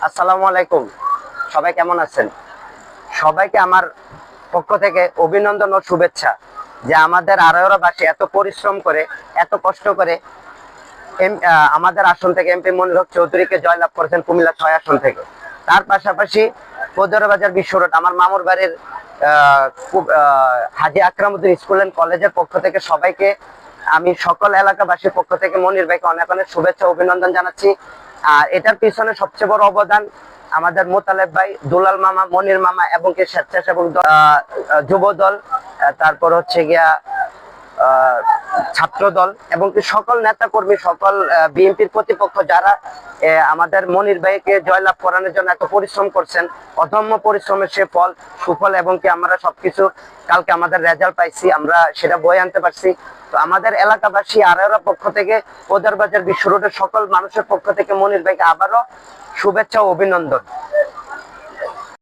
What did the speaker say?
আসসালামু আলাইকুম। সবাই কেমন আছেন? সবাইকে আমার পক্ষ থেকে অভিনন্দন ও শুভেচ্ছা। যে আমাদের আড়াইওয়াবাসী এত পরিশ্রম করে, এত কষ্ট করে আমাদের আসন থেকে এমপি মনির হক চৌধুরীকে জয়লাভ করেছেন কুমিল্লা ৬ আসন থেকে। তার পাশাপাশি বাজার বিশ্ব রোড আমার মামুর বাড়ির হাজী আকরামউদ্দিন স্কুল এন্ড কলেজের পক্ষ থেকে সবাইকে, আমি সকল এলাকাবাসীর পক্ষ থেকে মনির ভাইকে অনেক অনেক শুভেচ্ছা অভিনন্দন জানাচ্ছি। আর এটার পিছনে সবচেয়ে বড় অবদান আমাদের মোতালেব ভাই, দুলাল মামা, মনির মামা এবং কি স্বেচ্ছাসেবক যুব দল, তারপর হচ্ছে গিয়া ছাত্র দল এবং কি সকল নেতা কর্মী, সকল বিএনপির প্রতিপক্ষ যারা আমাদের মনির ভাইকে জয়লাভ করানোর জন্য এত পরিশ্রম করছেন। অদম্য পরিশ্রমের সে ফল, সুফল, এবং কি আমরা সবকিছু কালকে আমাদের রেজাল্ট পাইছি, আমরা সেটা বয়ে আনতে পারছি। তো আমাদের এলাকাবাসী আড়াইওয়ার পক্ষ থেকে, বাজার বিশ্ব রোডের সকল মানুষের পক্ষ থেকে মনির ভাইকে আবারও শুভেচ্ছা ও অভিনন্দন।